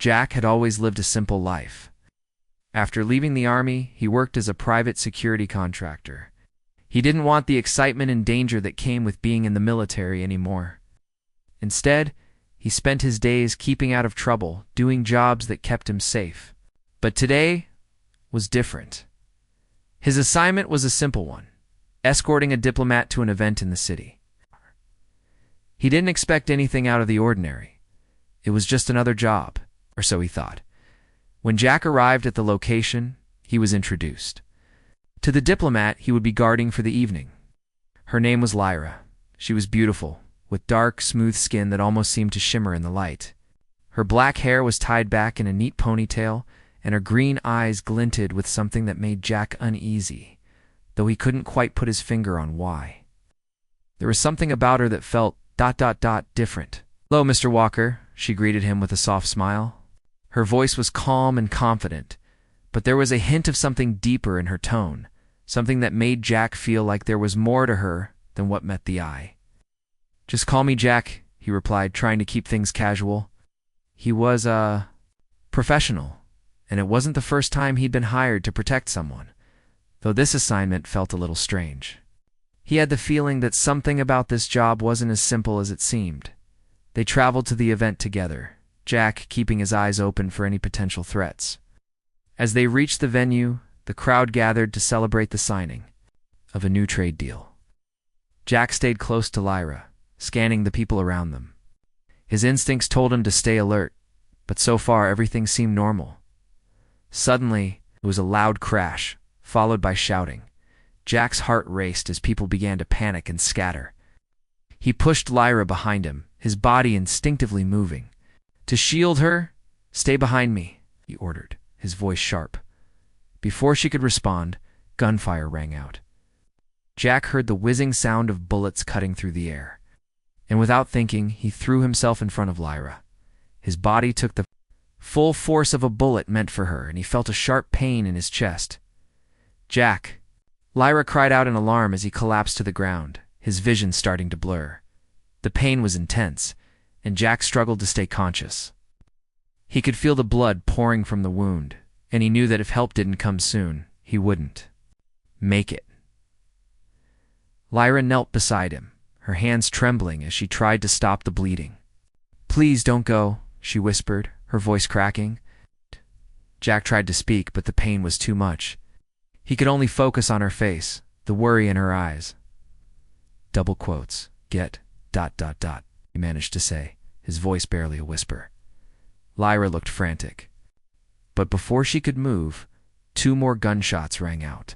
Jack had always lived a simple life. After leaving the army, he worked as a private security contractor. He didn't want the excitement and danger that came with being in the military anymore. Instead, he spent his days keeping out of trouble, doing jobs that kept him safe. But today was different. His assignment was a simple one: escorting a diplomat to an event in the city. He didn't expect anything out of the ordinary. It was just another job, or so he thought. When Jack arrived at the location, he was introduced. To the diplomat he would be guarding for the evening. Her name was Lyra. She was beautiful, with dark, smooth skin that almost seemed to shimmer in the light. Her black hair was tied back in a neat ponytail, and her green eyes glinted with something that made Jack uneasy, though he couldn't quite put his finger on why. There was something about her that felt ... different. "Hello, Mr. Walker," she greeted him with a soft smile. Her voice was calm and confident, but there was a hint of something deeper in her tone, something that made Jack feel like there was more to her than what met the eye. "Just call me Jack," he replied, trying to keep things casual. He was professional, and it wasn't the first time he'd been hired to protect someone, though this assignment felt a little strange. He had the feeling that something about this job wasn't as simple as it seemed. They traveled to the event together, Jack keeping his eyes open for any potential threats. As they reached the venue, the crowd gathered to celebrate the signing of a new trade deal. Jack stayed close to Lyra, scanning the people around them. His instincts told him to stay alert, but so far everything seemed normal. Suddenly, it was a loud crash, followed by shouting. Jack's heart raced as people began to panic and scatter. He pushed Lyra behind him, his body instinctively moving. "To shield her, stay behind me," he ordered, his voice sharp. Before she could respond, gunfire rang out. Jack heard the whizzing sound of bullets cutting through the air, and without thinking, he threw himself in front of Lyra. His body took the full force of a bullet meant for her, and he felt a sharp pain in his chest. "Jack!" Lyra cried out in alarm as he collapsed to the ground, his vision starting to blur. The pain was intense, and Jack struggled to stay conscious. He could feel the blood pouring from the wound, and he knew that if help didn't come soon, he wouldn't make it. Lyra knelt beside him, her hands trembling as she tried to stop the bleeding. "Please don't go," she whispered, her voice cracking. Jack tried to speak, but the pain was too much. He could only focus on her face, the worry in her eyes. "Double quotes, get ... he managed to say, his voice barely a whisper. Lyra looked frantic. But before she could move, 2 more gunshots rang out.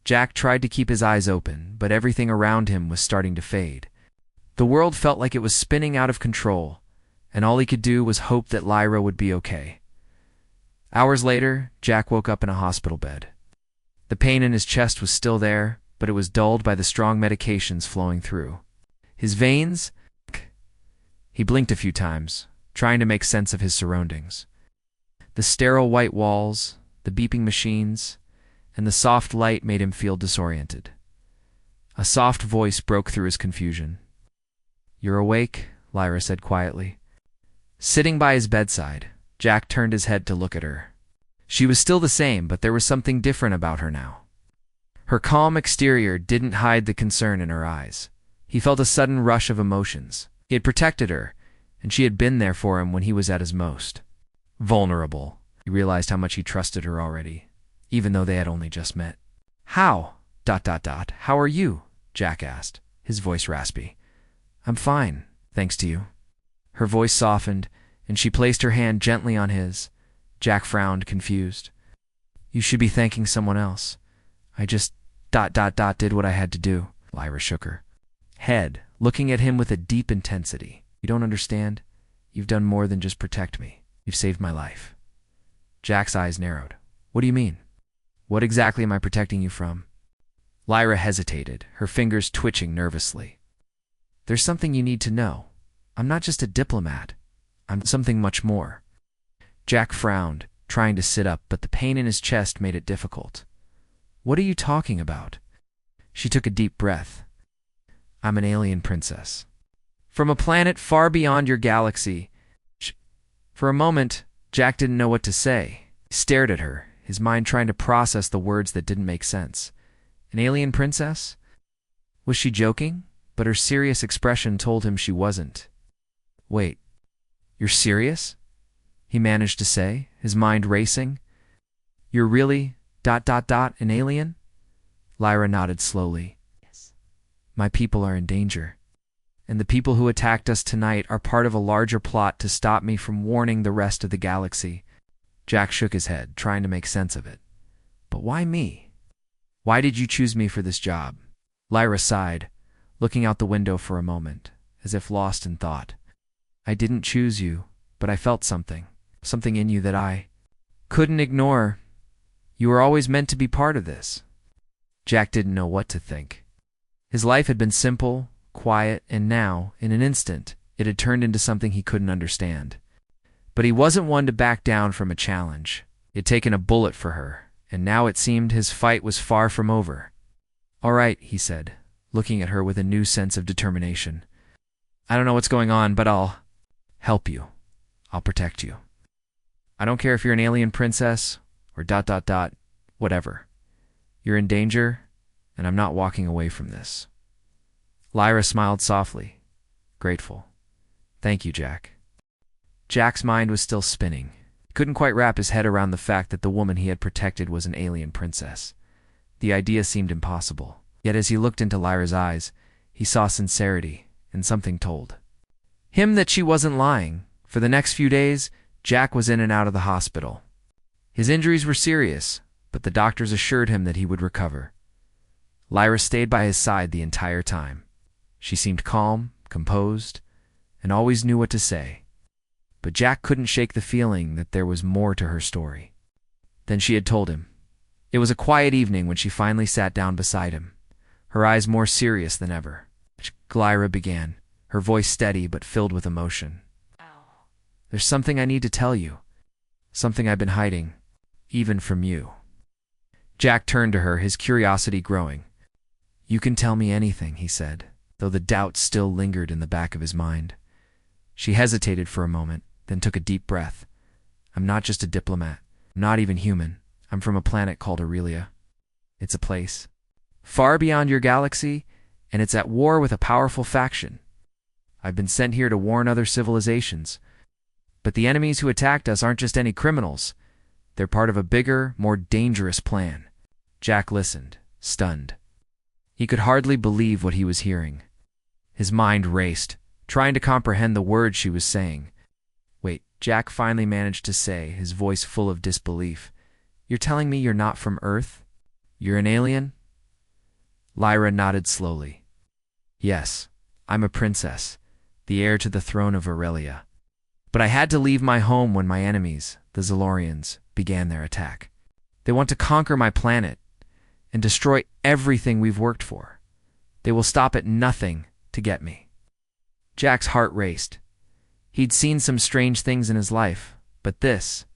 Jack tried to keep his eyes open, but everything around him was starting to fade. The world felt like it was spinning out of control, and all he could do was hope that Lyra would be okay. Hours later, Jack woke up in a hospital bed. The pain in his chest was still there, but it was dulled by the strong medications flowing through. His veins... He blinked a few times, trying to make sense of his surroundings. The sterile white walls, the beeping machines, and the soft light made him feel disoriented. A soft voice broke through his confusion. "You're awake," Lyra said quietly. Sitting by his bedside, Jack turned his head to look at her. She was still the same, but there was something different about her now. Her calm exterior didn't hide the concern in her eyes. He felt a sudden rush of emotions. He had protected her, and she had been there for him when he was at his most vulnerable. He realized how much he trusted her already, even though they had only just met. "How? ... How are you?" Jack asked, his voice raspy. "I'm fine, thanks to you." Her voice softened, and she placed her hand gently on his. Jack frowned, confused. "You should be thanking someone else. I just ... did what I had to do." Lyra shook her head, looking at him with a deep intensity. "You don't understand? You've done more than just protect me. You've saved my life." Jack's eyes narrowed. "What do you mean? What exactly am I protecting you from?" Lyra hesitated, her fingers twitching nervously. "There's something you need to know. I'm not just a diplomat. I'm something much more." Jack frowned, trying to sit up, but the pain in his chest made it difficult. "What are you talking about?" She took a deep breath. "I'm an alien princess. From a planet far beyond your galaxy." For a moment, Jack didn't know what to say. He stared at her, his mind trying to process the words that didn't make sense. An alien princess? Was she joking? But her serious expression told him she wasn't. Wait, you're serious? He managed to say, his mind racing. You're really ... an alien? Lyra nodded slowly. Yes. My people are in danger. And the people who attacked us tonight are part of a larger plot to stop me from warning the rest of the galaxy. Jack shook his head, trying to make sense of it. But why me? Why did you choose me for this job? Lyra sighed, looking out the window for a moment, as if lost in thought. I didn't choose you, but I felt something in you that I couldn't ignore. You were always meant to be part of this. Jack didn't know what to think. His life had been simple, quiet, and now, in an instant, it had turned into something he couldn't understand. But he wasn't one to back down from a challenge. He had taken a bullet for her, and now it seemed his fight was far from over. All right, he said, looking at her with a new sense of determination. I don't know what's going on, but I'll help you. I'll protect you. I don't care if you're an alien princess or ... whatever. You're in danger, and I'm not walking away from this. Lyra smiled softly, grateful. Thank you, Jack. Jack's mind was still spinning. He couldn't quite wrap his head around the fact that the woman he had protected was an alien princess. The idea seemed impossible. Yet as he looked into Lyra's eyes, he saw sincerity, and something told him that she wasn't lying. For the next few days, Jack was in and out of the hospital. His injuries were serious, but the doctors assured him that he would recover. Lyra stayed by his side the entire time. She seemed calm, composed, and always knew what to say. But Jack couldn't shake the feeling that there was more to her story than she had told him. It was a quiet evening when she finally sat down beside him, her eyes more serious than ever. Lyra began, her voice steady but filled with emotion. There's something I need to tell you, something I've been hiding, even from you. Jack turned to her, his curiosity growing. You can tell me anything, he said, though the doubt still lingered in the back of his mind. She hesitated for a moment, then took a deep breath. I'm not just a diplomat. I'm not even human. I'm from a planet called Aurelia. It's a place far beyond your galaxy, and it's at war with a powerful faction. I've been sent here to warn other civilizations. But the enemies who attacked us aren't just any criminals. They're part of a bigger, more dangerous plan. Jack listened, stunned. He could hardly believe what he was hearing. His mind raced, trying to comprehend the words she was saying. Wait, Jack finally managed to say, his voice full of disbelief. You're telling me you're not from Earth? You're an alien? Lyra nodded slowly. Yes, I'm a princess, the heir to the throne of Aurelia. But I had to leave my home when my enemies, the Zalorians, began their attack. They want to conquer my planet and destroy everything we've worked for. They will stop at nothing to get me. Jack's heart raced. He'd seen some strange things in his life, but this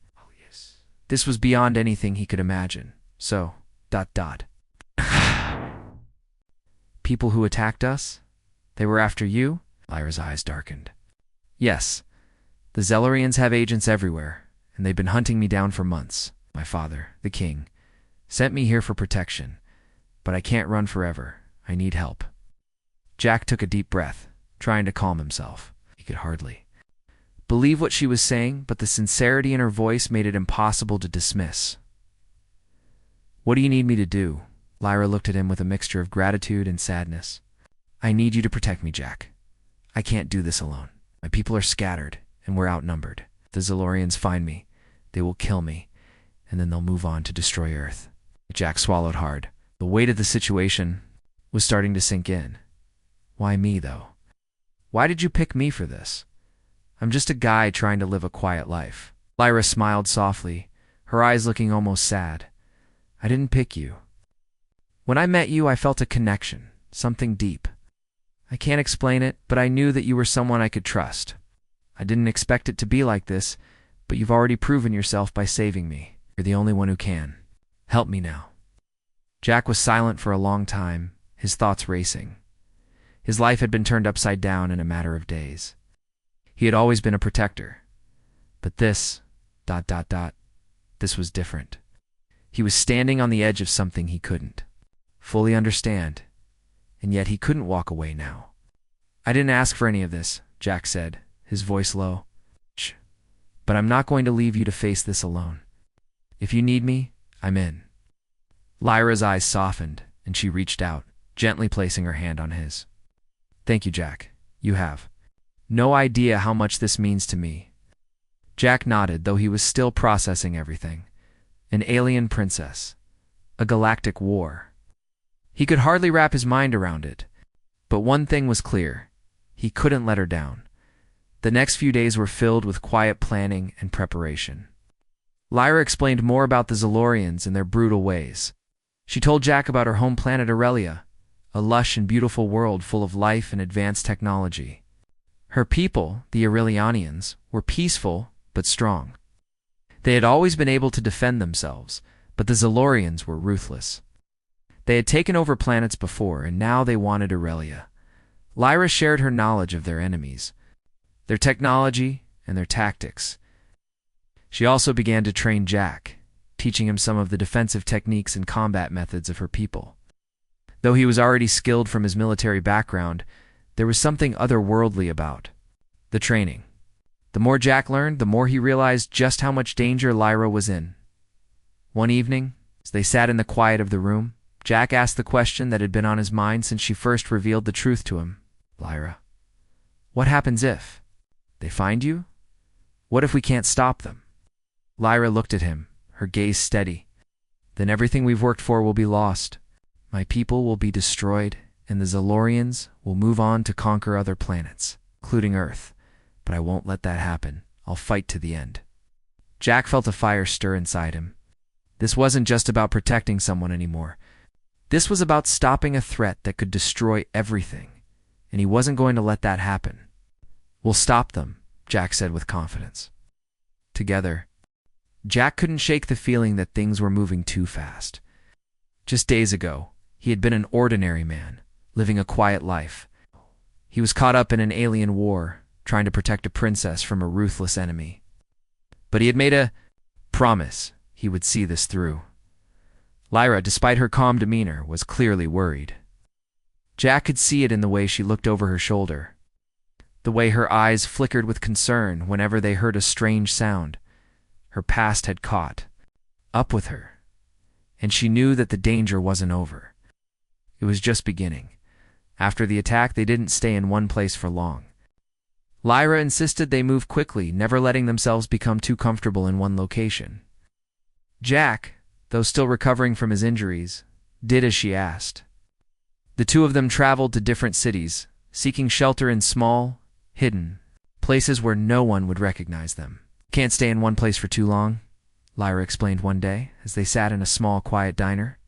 was beyond anything he could imagine. So, ... People who attacked us? They were after you? Lyra's eyes darkened. Yes. The Zalorians have agents everywhere, and they've been hunting me down for months. My father, the king, sent me here for protection, but I can't run forever. I need help. Jack took a deep breath, trying to calm himself. He could hardly believe what she was saying, but the sincerity in her voice made it impossible to dismiss. What do you need me to do? Lyra looked at him with a mixture of gratitude and sadness. I need you to protect me, Jack. I can't do this alone. My people are scattered, and we're outnumbered. If the Zalorians find me, they will kill me, and then they'll move on to destroy Earth. Jack swallowed hard. The weight of the situation was starting to sink in. Why me, though? Why did you pick me for this? I'm just a guy trying to live a quiet life. Lyra smiled softly, her eyes looking almost sad. I didn't pick you. When I met you, I felt a connection, something deep. I can't explain it, but I knew that you were someone I could trust. I didn't expect it to be like this, but you've already proven yourself by saving me. You're the only one who can. Help me now. Jack was silent for a long time, his thoughts racing. His life had been turned upside down in a matter of days. He had always been a protector. But this Dot dot dot. This was different. He was standing on the edge of something he couldn't fully understand, and yet he couldn't walk away now. I didn't ask for any of this, Jack said, his voice low. Shh. But I'm not going to leave you to face this alone. If you need me, I'm in. Lyra's eyes softened, and she reached out, gently placing her hand on his. Thank you, Jack. You have no idea how much this means to me. Jack nodded, though he was still processing everything. An alien princess. A galactic war. He could hardly wrap his mind around it. But one thing was clear. He couldn't let her down. The next few days were filled with quiet planning and preparation. Lyra explained more about the Zolorians and their brutal ways. She told Jack about her home planet Aurelia, a lush and beautiful world full of life and advanced technology. Her people, the Aurelianians, were peaceful but strong. They had always been able to defend themselves, but the Zolorians were ruthless. They had taken over planets before, and now they wanted Aurelia. Lyra shared her knowledge of their enemies, their technology, and their tactics. She also began to train Jack, teaching him some of the defensive techniques and combat methods of her people. Though he was already skilled from his military background, there was something otherworldly about the training. The more Jack learned, the more he realized just how much danger Lyra was in. One evening, as they sat in the quiet of the room, Jack asked the question that had been on his mind since she first revealed the truth to him. Lyra, what happens if they find you? What if we can't stop them? Lyra looked at him, her gaze steady. Then everything we've worked for will be lost. My people will be destroyed, and the Zolorians will move on to conquer other planets, including Earth. But I won't let that happen. I'll fight to the end. Jack felt a fire stir inside him. This wasn't just about protecting someone anymore. This was about stopping a threat that could destroy everything, and he wasn't going to let that happen. We'll stop them, Jack said with confidence. Together, Jack couldn't shake the feeling that things were moving too fast. Just days ago, he had been an ordinary man, living a quiet life. He was caught up in an alien war, trying to protect a princess from a ruthless enemy. But he had made a promise he would see this through. Lyra, despite her calm demeanor, was clearly worried. Jack could see it in the way she looked over her shoulder, the way her eyes flickered with concern whenever they heard a strange sound. Her past had caught up with her, and she knew that the danger wasn't over. It was just beginning. After the attack, they didn't stay in one place for long. Lyra insisted they move quickly, never letting themselves become too comfortable in one location. Jack, though still recovering from his injuries, did as she asked. The two of them traveled to different cities, seeking shelter in small, hidden places where no one would recognize them. Can't stay in one place for too long, Lyra explained one day as they sat in a small, quiet diner.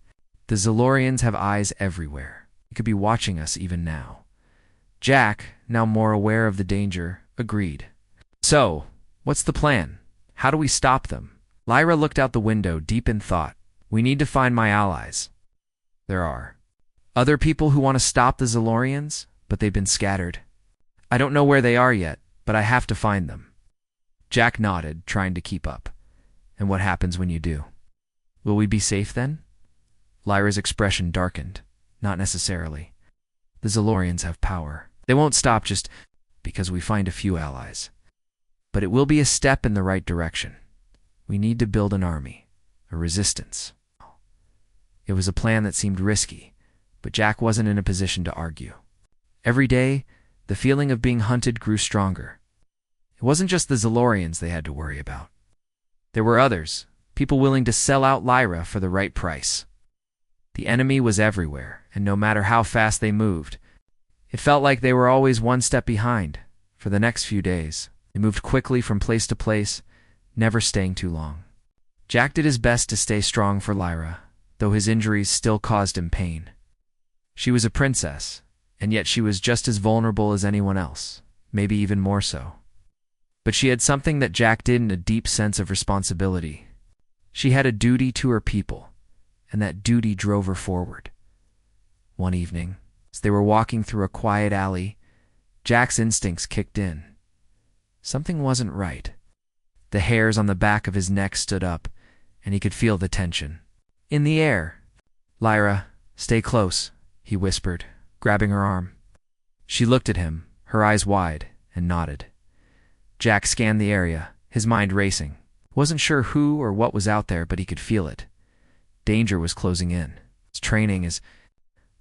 The Zolorians have eyes everywhere. They could be watching us even now. Jack, now more aware of the danger, agreed. So, what's the plan? How do we stop them? Lyra looked out the window, deep in thought. We need to find my allies. There are other people who want to stop the Zolorians, but they've been scattered. I don't know where they are yet, but I have to find them. Jack nodded, trying to keep up. And what happens when you do? Will we be safe then? Lyra's expression darkened. Not necessarily. The Zolorians have power. They won't stop just because we find a few allies. But it will be a step in the right direction. We need to build an army, a resistance. It was a plan that seemed risky, but Jack wasn't in a position to argue. Every day, the feeling of being hunted grew stronger. It wasn't just the Zolorians they had to worry about. There were others, people willing to sell out Lyra for the right price. The enemy was everywhere, and no matter how fast they moved, it felt like they were always one step behind. For the next few days, they moved quickly from place to place, never staying too long. Jack did his best to stay strong for Lyra, though his injuries still caused him pain. She was a princess, and yet she was just as vulnerable as anyone else, maybe even more so. But she had something that Jack didn't, a deep sense of responsibility. She had a duty to her people, and that duty drove her forward. One evening, as they were walking through a quiet alley, Jack's instincts kicked in. Something wasn't right. The hairs on the back of his neck stood up, and he could feel the tension. In the air. "Lyra, stay close," he whispered, grabbing her arm. She looked at him, her eyes wide, and nodded. Jack scanned the area, his mind racing. Wasn't sure who or what was out there, but he could feel it. Danger was closing in. His training as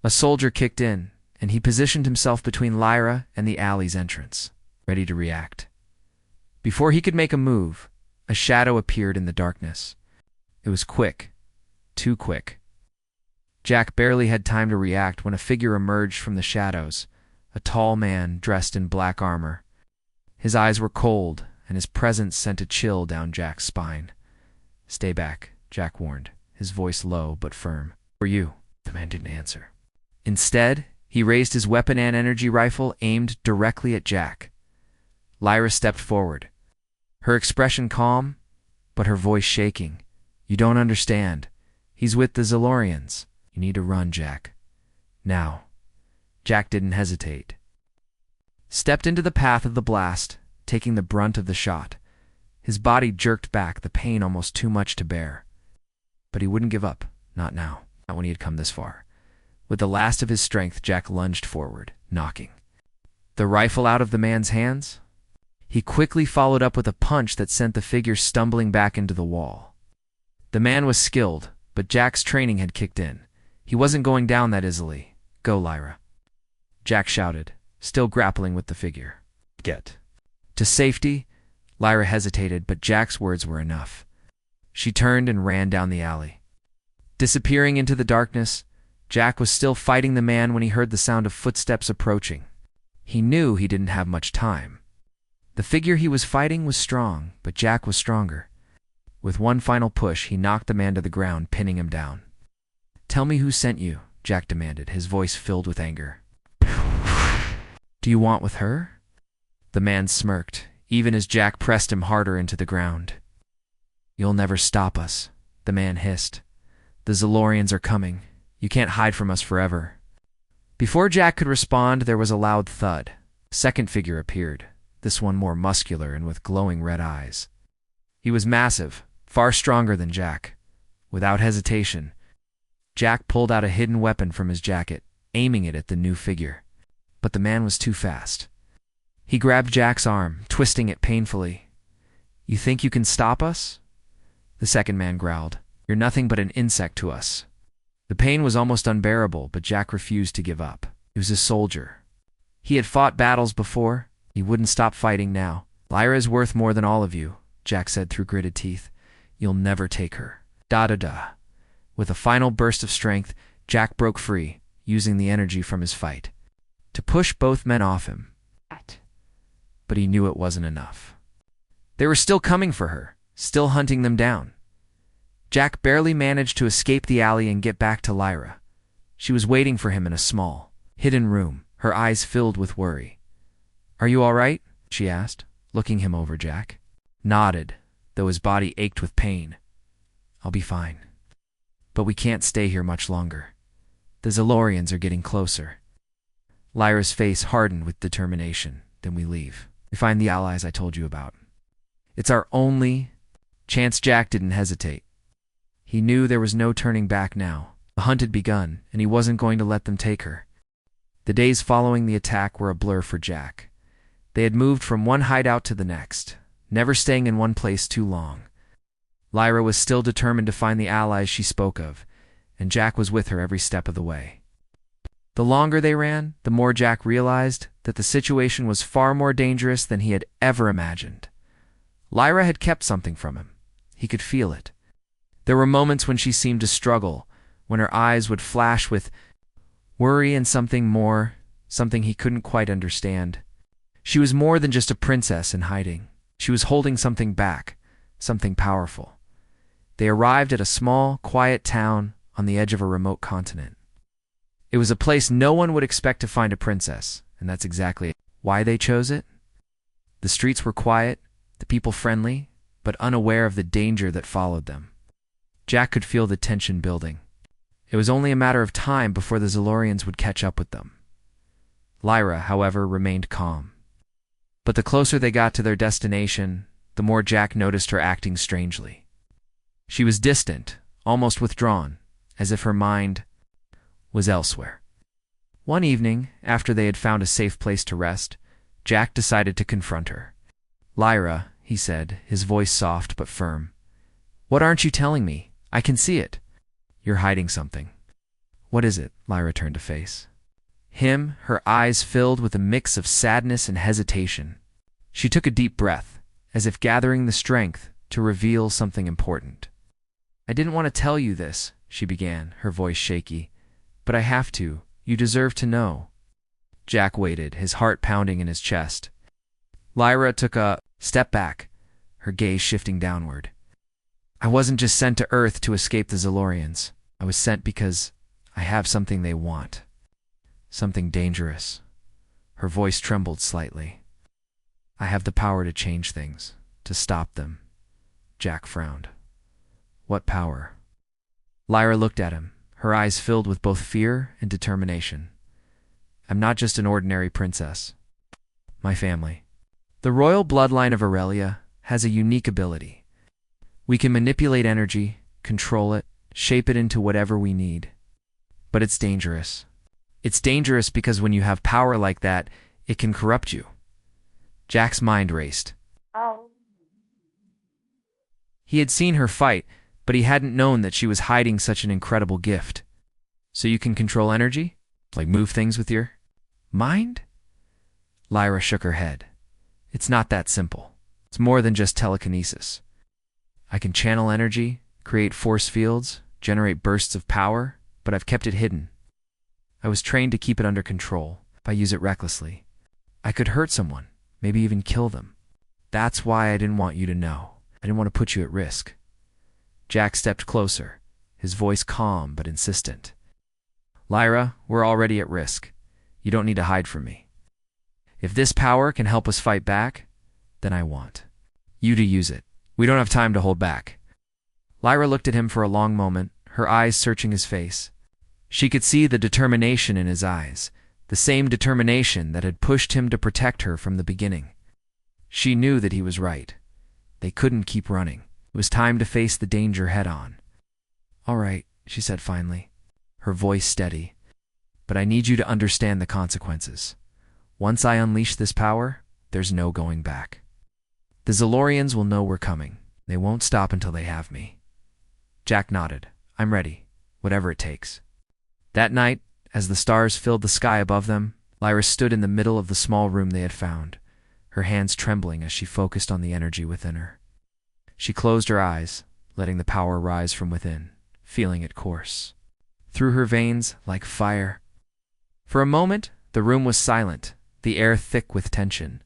a soldier kicked in, and he positioned himself between Lyra and the alley's entrance, ready to react. Before he could make a move, a shadow appeared in the darkness. It was quick, too quick. Jack barely had time to react when a figure emerged from the shadows, a tall man dressed in black armor. His eyes were cold, and his presence sent a chill down Jack's spine. "Stay back," Jack warned, his voice low but firm. "For you." The man didn't answer. Instead, he raised his weapon and energy rifle aimed directly at Jack. Lyra stepped forward, her expression calm, but her voice shaking. "You don't understand. He's with the Zalorians. You need to run, Jack. Now." Jack didn't hesitate. Stepped into the path of the blast, taking the brunt of the shot. His body jerked back, the pain almost too much to bear. But he wouldn't give up, not now, not when he had come this far. With the last of his strength, Jack lunged forward, knocking the rifle out of the man's hands. He quickly followed up with a punch that sent the figure stumbling back into the wall. The man was skilled, but Jack's training had kicked in. He wasn't going down that easily. "Go, Lyra," Jack shouted, still grappling with the figure. "Get to safety." Lyra hesitated, but Jack's words were enough. She turned and ran down the alley. Disappearing into the darkness, Jack was still fighting the man when he heard the sound of footsteps approaching. He knew he didn't have much time. The figure he was fighting was strong, but Jack was stronger. With one final push, he knocked the man to the ground, pinning him down. "Tell me who sent you," Jack demanded, his voice filled with anger. "Do you want with her?" The man smirked, even as Jack pressed him harder into the ground. "You'll never stop us," the man hissed. "The Zalorians are coming. You can't hide from us forever." Before Jack could respond, there was a loud thud. A second figure appeared, this one more muscular and with glowing red eyes. He was massive, far stronger than Jack. Without hesitation, Jack pulled out a hidden weapon from his jacket, aiming it at the new figure. But the man was too fast. He grabbed Jack's arm, twisting it painfully. "You think you can stop us?" The second man growled. "You're nothing but an insect to us." The pain was almost unbearable, but Jack refused to give up. He was a soldier. He had fought battles before. He wouldn't stop fighting now. "Lyra is worth more than all of you," Jack said through gritted teeth. "You'll never take her." Da-da-da. With a final burst of strength, Jack broke free, using the energy from his fight to push both men off him. But he knew it wasn't enough. They were still coming for her, still hunting them down. Jack barely managed to escape the alley and get back to Lyra. She was waiting for him in a small, hidden room, her eyes filled with worry. "Are you all right?" she asked, looking him over. Jack nodded, though his body ached with pain. "I'll be fine. But we can't stay here much longer. The Zalorians are getting closer." Lyra's face hardened with determination. "Then we leave. We find the allies I told you about. It's our only chance." Jack didn't hesitate. He knew there was no turning back now. The hunt had begun, and he wasn't going to let them take her. The days following the attack were a blur for Jack. They had moved from one hideout to the next, never staying in one place too long. Lyra was still determined to find the allies she spoke of, and Jack was with her every step of the way. The longer they ran, the more Jack realized that the situation was far more dangerous than he had ever imagined. Lyra had kept something from him. He could feel it. There were moments when she seemed to struggle, when her eyes would flash with worry and something more, something he couldn't quite understand. She was more than just a princess in hiding. She was holding something back, something powerful. They arrived at a small, quiet town on the edge of a remote continent. It was a place no one would expect to find a princess, and that's exactly why they chose it. The streets were quiet, the people friendly, but unaware of the danger that followed them. Jack could feel the tension building. It was only a matter of time before the Zalorians would catch up with them. Lyra, however, remained calm. But the closer they got to their destination, the more Jack noticed her acting strangely. She was distant, almost withdrawn, as if her mind was elsewhere. One evening, after they had found a safe place to rest, Jack decided to confront her. "Lyra," he said, his voice soft but firm. "What aren't you telling me? I can see it. You're hiding something." "What is it?" Lyra turned to face him, her eyes filled with a mix of sadness and hesitation. She took a deep breath, as if gathering the strength to reveal something important. "I didn't want to tell you this," she began, her voice shaky, "but I have to. You deserve to know." Jack waited, his heart pounding in his chest. Lyra took a step back, her gaze shifting downward. "I wasn't just sent to Earth to escape the Zolorians. I was sent because I have something they want. Something dangerous." Her voice trembled slightly. "I have the power to change things, to stop them." Jack frowned. "What power?" Lyra looked at him, her eyes filled with both fear and determination. "I'm not just an ordinary princess. My family, the royal bloodline of Aurelia, has a unique ability. We can manipulate energy, control it, shape it into whatever we need. But it's dangerous. It's dangerous because when you have power like that, it can corrupt you." Jack's mind raced. He had seen her fight, but he hadn't known that she was hiding such an incredible gift. "So you can control energy? Like move things with your mind?" Lyra shook her head. "It's not that simple. It's more than just telekinesis. I can channel energy, create force fields, generate bursts of power, but I've kept it hidden. I was trained to keep it under control, if I use it recklessly. I could hurt someone, maybe even kill them. That's why I didn't want you to know. I didn't want to put you at risk." Jack stepped closer, his voice calm but insistent. "Lyra, we're already at risk. You don't need to hide from me. If this power can help us fight back, then I want you to use it. We don't have time to hold back." Lyra looked at him for a long moment, her eyes searching his face. She could see the determination in his eyes, the same determination that had pushed him to protect her from the beginning. She knew that he was right. They couldn't keep running. It was time to face the danger head-on. "All right," she said finally, her voice steady. "But I need you to understand the consequences. Once I unleash this power, there's no going back. The Zolorians will know we're coming. They won't stop until they have me." Jack nodded. "I'm ready, whatever it takes." That night, as the stars filled the sky above them, Lyra stood in the middle of the small room they had found, her hands trembling as she focused on the energy within her. She closed her eyes, letting the power rise from within, feeling it course through her veins like fire. For a moment, the room was silent, the air thick with tension.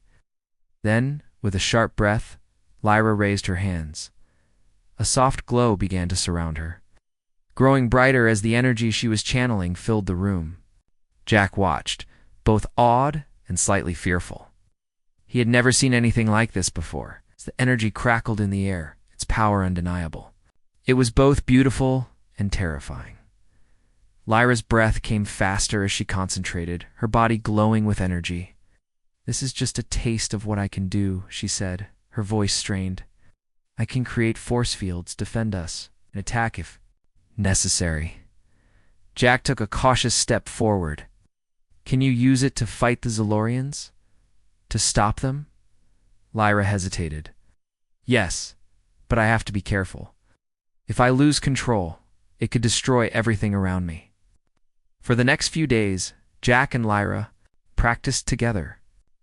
Then, with a sharp breath, Lyra raised her hands. A soft glow began to surround her, growing brighter as the energy she was channeling filled the room. Jack watched, both awed and slightly fearful. He had never seen anything like this before, as the energy crackled in the air, its power undeniable. It was both beautiful and terrifying. Lyra's breath came faster as she concentrated, her body glowing with energy. "This is just a taste of what I can do," she said, her voice strained. "I can create force fields, defend us, and attack if necessary." Jack took a cautious step forward. "Can you use it to fight the Zolorians? To stop them?" Lyra hesitated. "Yes, but I have to be careful. If I lose control, it could destroy everything around me." For the next few days, Jack and Lyra practiced together.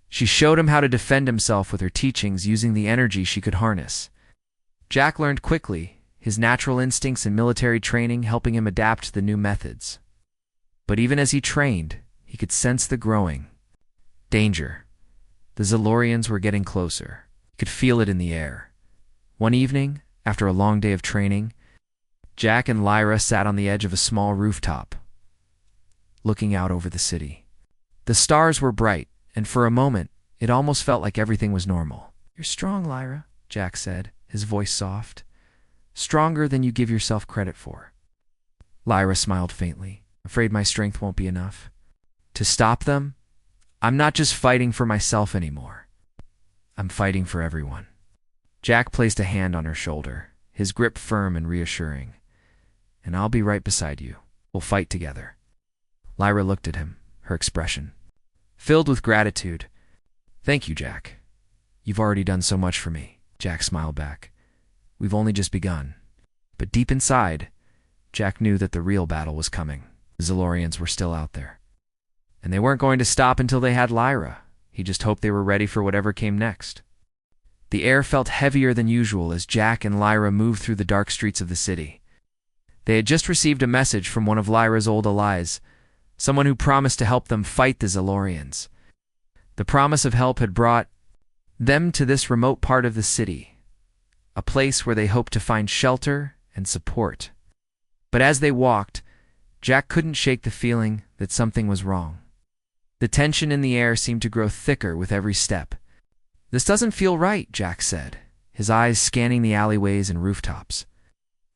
She showed him how to defend himself with her teachings using the energy she could harness. Jack learned quickly, his natural instincts and military training helping him adapt to the new methods. But even as he trained, he could sense the growing danger. The Zolorians were getting closer. He could feel it in the air. One evening, after a long day of training, Jack and Lyra sat on the edge of a small rooftop, looking out over the city. The stars were bright, and for a moment, it almost felt like everything was normal. "You're strong, Lyra," Jack said, his voice soft. "Stronger than you give yourself credit for." Lyra smiled faintly. "Afraid my strength won't be enough. To stop them, I'm not just fighting for myself anymore. I'm fighting for everyone." Jack placed a hand on her shoulder, his grip firm and reassuring. "And I'll be right beside you. We'll fight together." Lyra looked at him, her expression filled with gratitude. "Thank you, Jack. You've already done so much for me." Jack smiled back. "We've only just begun." But deep inside, Jack knew that the real battle was coming. The Zalorians were still out there. And they weren't going to stop until they had Lyra. He just hoped they were ready for whatever came next. The air felt heavier than usual as Jack and Lyra moved through the dark streets of the city. They had just received a message from one of Lyra's old allies, someone who promised to help them fight the Zalorians. The promise of help had brought them to this remote part of the city, a place where they hoped to find shelter and support. But as they walked, Jack couldn't shake the feeling that something was wrong. The tension in the air seemed to grow thicker with every step. "This doesn't feel right," Jack said, his eyes scanning the alleyways and rooftops.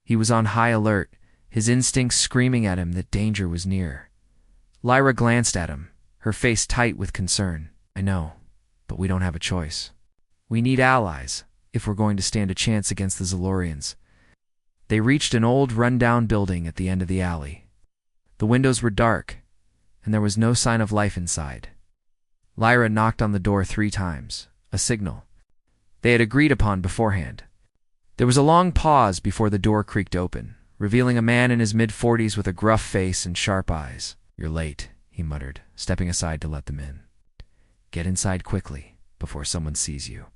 He was on high alert, his instincts screaming at him that danger was near. Lyra glanced at him, her face tight with concern. "I know, but we don't have a choice. We need allies if we're going to stand a chance against the Zalorians." They reached an old, run-down building at the end of the alley. The windows were dark, and there was no sign of life inside. Lyra knocked on the door 3 times, a signal they had agreed upon beforehand. There was a long pause before the door creaked open, revealing a man in his mid-40s with a gruff face and sharp eyes. "You're late," he muttered, stepping aside to let them in. "Get inside quickly, before someone sees you."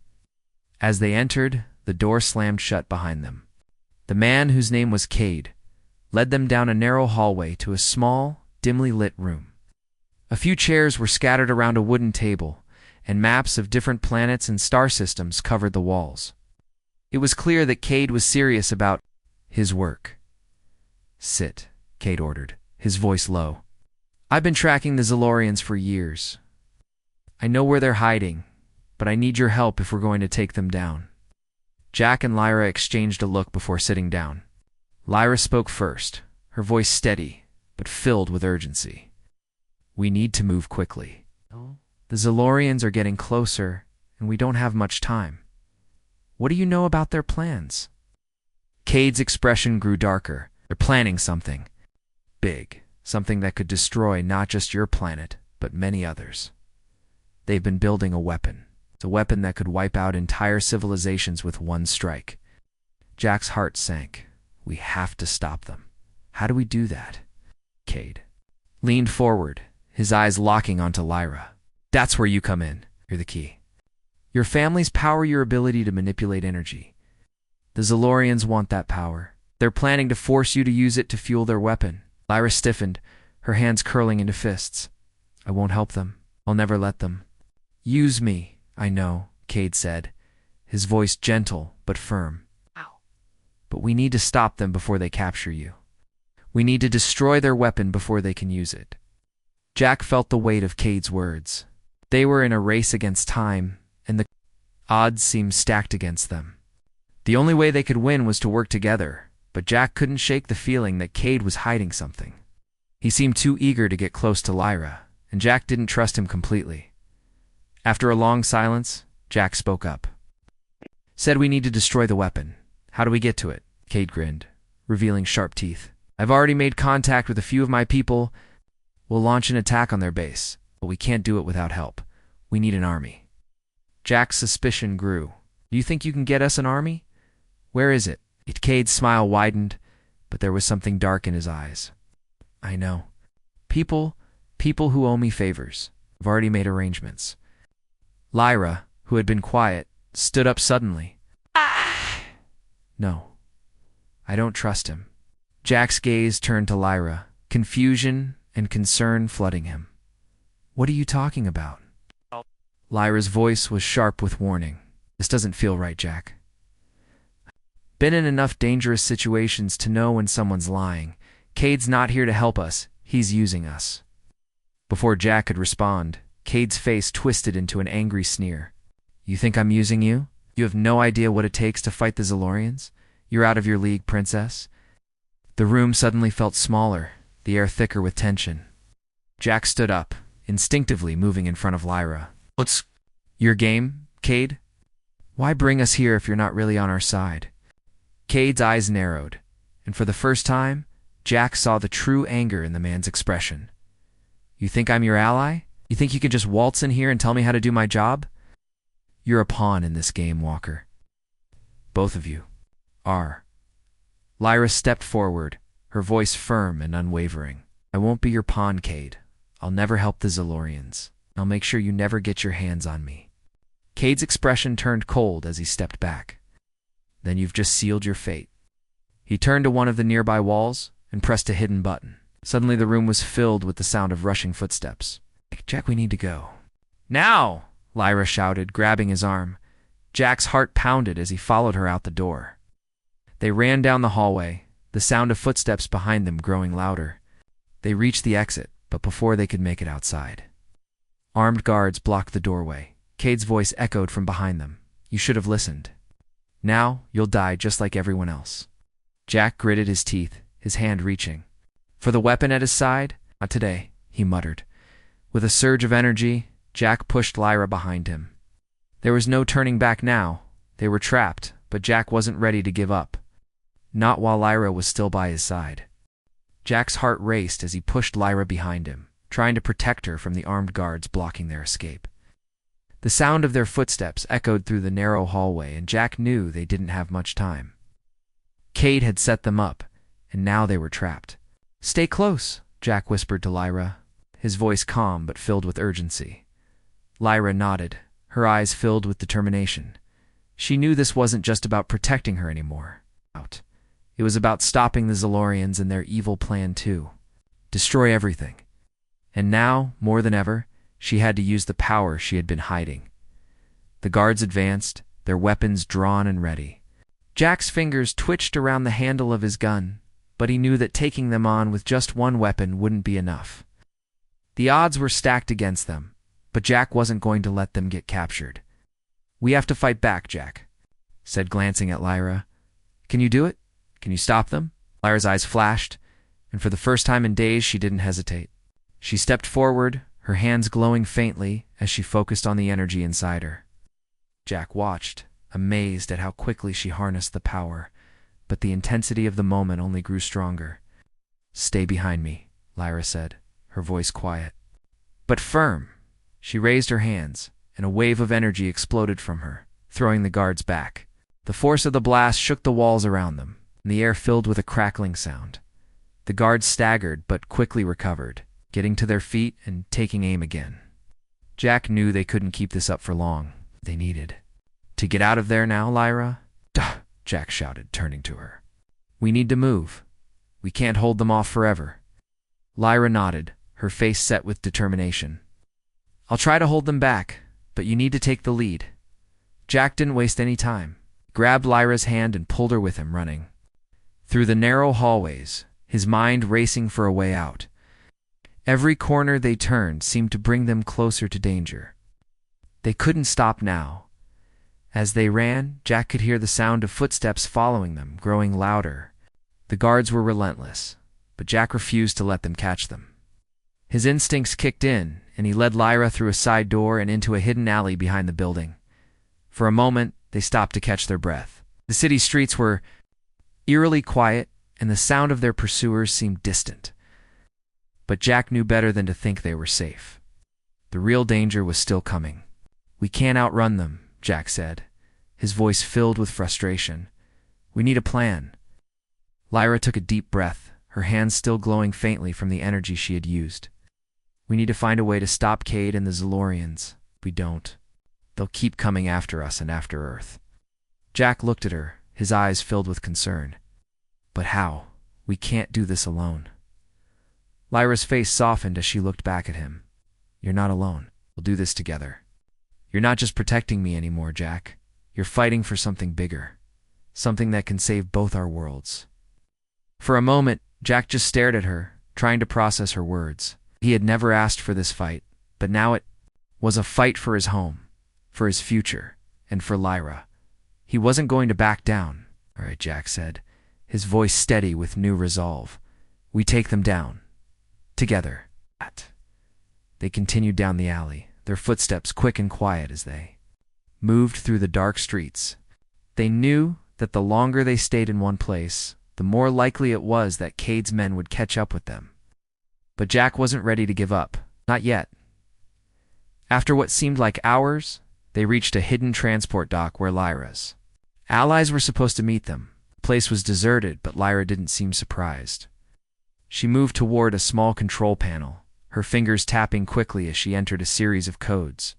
As they entered, the door slammed shut behind them. The man, whose name was Cade, led them down a narrow hallway to a small, dimly lit room. A few chairs were scattered around a wooden table, and maps of different planets and star systems covered the walls. It was clear that Cade was serious about his work. "Sit," Cade ordered, his voice low. "I've been tracking the Zalorians for years. I know where they're hiding, but I need your help if we're going to take them down." Jack and Lyra exchanged a look before sitting down. Lyra spoke first, her voice steady, but filled with urgency. "We need to move quickly. The Zalorians are getting closer, and we don't have much time. What do you know about their plans?" Cade's expression grew darker. "They're planning something big, something that could destroy not just your planet, but many others. They've been building a weapon. It's a weapon that could wipe out entire civilizations with one strike." Jack's heart sank. "We have to stop them. How do we do that?" Cade leaned forward, his eyes locking onto Lyra. "That's where you come in. You're the key. Your families power your ability to manipulate energy. The Zalorians want that power. They're planning to force you to use it to fuel their weapon." Lyra stiffened, her hands curling into fists. "I won't help them. I'll never let them." "Use me, I know," Cade said, his voice gentle but firm. "But we need to stop them before they capture you. We need to destroy their weapon before they can use it." Jack felt the weight of Cade's words. They were in a race against time, and the odds seemed stacked against them. The only way they could win was to work together, but Jack couldn't shake the feeling that Cade was hiding something. He seemed too eager to get close to Lyra, and Jack didn't trust him completely. After a long silence, Jack spoke up. "Said we need to destroy the weapon. How do we get to it?" Cade grinned, revealing sharp teeth. "I've already made contact with a few of my people. We'll launch an attack on their base, but we can't do it without help. We need an army." Jack's suspicion grew. "Do you think you can get us an army? Where is it?" Cade's smile widened, but there was something dark in his eyes. "I know. People who owe me favors. I've already made arrangements." Lyra, who had been quiet, stood up suddenly. "No, I don't trust him." Jack's gaze turned to Lyra, confusion and concern flooding him. "What are you talking about?" Lyra's voice was sharp with warning. "This doesn't feel right, Jack. Been in enough dangerous situations to know when someone's lying. Cade's not here to help us. He's using us." Before Jack could respond, Cade's face twisted into an angry sneer. "You think I'm using you? You have no idea what it takes to fight the Zalorians? You're out of your league, princess." The room suddenly felt smaller, the air thicker with tension. Jack stood up, instinctively moving in front of Lyra. "What's your game, Cade?" Why bring us here if you're not really on our side? Cade's eyes narrowed, and for the first time, Jack saw the true anger in the man's expression. You think I'm your ally? You think you can just waltz in here and tell me how to do my job? You're a pawn in this game, Walker. Both of you are. Lyra stepped forward, her voice firm and unwavering. I won't be your pawn, Cade. I'll never help the Zalorians. I'll make sure you never get your hands on me. Cade's expression turned cold as he stepped back. Then you've just sealed your fate. He turned to one of the nearby walls and pressed a hidden button. Suddenly the room was filled with the sound of rushing footsteps. Jack, we need to go. Now! Lyra shouted, grabbing his arm. Jack's heart pounded as he followed her out the door. They ran down the hallway, the sound of footsteps behind them growing louder. They reached the exit, but before they could make it outside, armed guards blocked the doorway. Cade's voice echoed from behind them. You should have listened. Now, you'll die just like everyone else. Jack gritted his teeth, his hand reaching for the weapon at his side. Not today, he muttered. With a surge of energy, Jack pushed Lyra behind him. There was no turning back now. They were trapped, but Jack wasn't ready to give up. Not while Lyra was still by his side. Jack's heart raced as he pushed Lyra behind him, trying to protect her from the armed guards blocking their escape. The sound of their footsteps echoed through the narrow hallway, and Jack knew they didn't have much time. Cade had set them up, and now they were trapped. Stay close, Jack whispered to Lyra, his voice calm but filled with urgency. Lyra nodded, her eyes filled with determination. She knew this wasn't just about protecting her anymore. It was about stopping the Zalorians and their evil plan too. Destroy everything. And now, more than ever, she had to use the power she had been hiding. The guards advanced, their weapons drawn and ready. Jack's fingers twitched around the handle of his gun, but he knew that taking them on with just one weapon wouldn't be enough. The odds were stacked against them, but Jack wasn't going to let them get captured. We have to fight back, Jack said, glancing at Lyra. Can you do it? Can you stop them? Lyra's eyes flashed, and for the first time in days she didn't hesitate. She stepped forward, her hands glowing faintly as she focused on the energy inside her. Jack watched, amazed at how quickly she harnessed the power, but the intensity of the moment only grew stronger. Stay behind me, Lyra said, her voice quiet, but firm. She raised her hands, and a wave of energy exploded from her, throwing the guards back. The force of the blast shook the walls around them, and the air filled with a crackling sound. The guards staggered but quickly recovered, getting to their feet and taking aim again. Jack knew they couldn't keep this up for long. They needed to get out of there now, Lyra? Duh, Jack shouted, turning to her. We need to move. We can't hold them off forever. Lyra nodded, her face set with determination. I'll try to hold them back, but you need to take the lead. Jack didn't waste any time. He grabbed Lyra's hand and pulled her with him, running through the narrow hallways, his mind racing for a way out. Every corner they turned seemed to bring them closer to danger. They couldn't stop now. As they ran, Jack could hear the sound of footsteps following them, growing louder. The guards were relentless, but Jack refused to let them catch them. His instincts kicked in, and he led Lyra through a side door and into a hidden alley behind the building. For a moment, they stopped to catch their breath. The city streets were eerily quiet, and the sound of their pursuers seemed distant. But Jack knew better than to think they were safe. The real danger was still coming. We can't outrun them, Jack said, his voice filled with frustration. We need a plan. Lyra took a deep breath, her hands still glowing faintly from the energy she had used. We need to find a way to stop Cade and the Zalorians. If we don't, they'll keep coming after us and after Earth. Jack looked at her, his eyes filled with concern. But how? We can't do this alone. Lyra's face softened as she looked back at him. You're not alone. We'll do this together. You're not just protecting me anymore, Jack. You're fighting for something bigger. Something that can save both our worlds. For a moment, Jack just stared at her, trying to process her words. He had never asked for this fight, but now it was a fight for his home, for his future, and for Lyra. He wasn't going to back down. All right, Jack said, his voice steady with new resolve. We take them down. Together. They continued down the alley, their footsteps quick and quiet as they moved through the dark streets. They knew that the longer they stayed in one place, the more likely it was that Cade's men would catch up with them. But Jack wasn't ready to give up. Not yet. After what seemed like hours, they reached a hidden transport dock where Lyra's allies were supposed to meet them. The place was deserted, but Lyra didn't seem surprised. She moved toward a small control panel, her fingers tapping quickly as she entered a series of codes.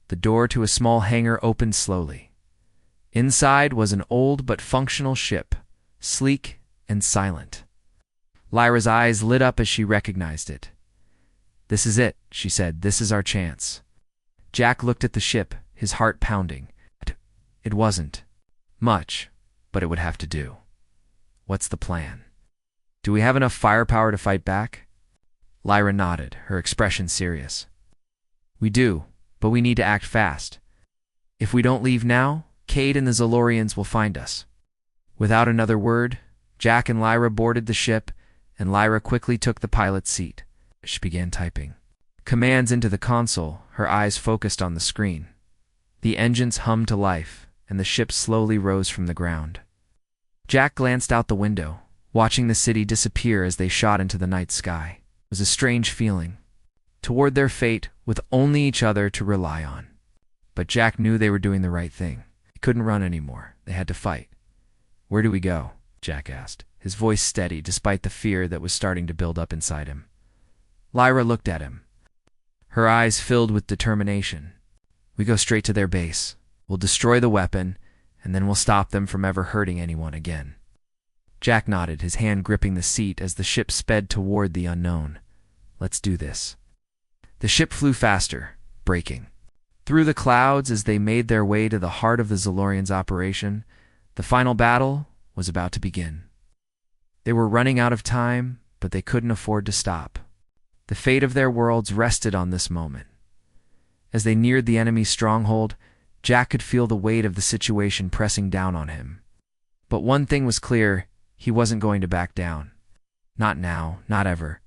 The door to a small hangar opened slowly. Inside was an old but functional ship, sleek and silent. Lyra's eyes lit up as she recognized it. "This is it," she said. "This is our chance." Jack looked at the ship, his heart pounding. It wasn't much, but it would have to do. "What's the plan? Do we have enough firepower to fight back?" Lyra nodded, her expression serious. "We do, but we need to act fast. If we don't leave now, Cade and the Zolorians will find us." Without another word, Jack and Lyra boarded the ship, and Lyra quickly took the pilot's seat. She began typing commands into the console, her eyes focused on the screen. The engines hummed to life, and the ship slowly rose from the ground. Jack glanced out the window, watching the city disappear as they shot into the night sky. It was a strange feeling, toward their fate with only each other to rely on. But Jack knew they were doing the right thing. They couldn't run anymore. They had to fight. "Where do we go?" Jack asked, his voice steady despite the fear that was starting to build up inside him. Lyra looked at him, her eyes filled with determination. "We go straight to their base. We'll destroy the weapon, and then we'll stop them from ever hurting anyone again." Jack nodded, his hand gripping the seat as the ship sped toward the unknown. "Let's do this." The ship flew faster, braking. Through the clouds as they made their way to the heart of the Zolorians' operation, the final battle was about to begin. They were running out of time, but they couldn't afford to stop. The fate of their worlds rested on this moment. As they neared the enemy's stronghold, Jack could feel the weight of the situation pressing down on him. But one thing was clear, he wasn't going to back down. Not now, not ever.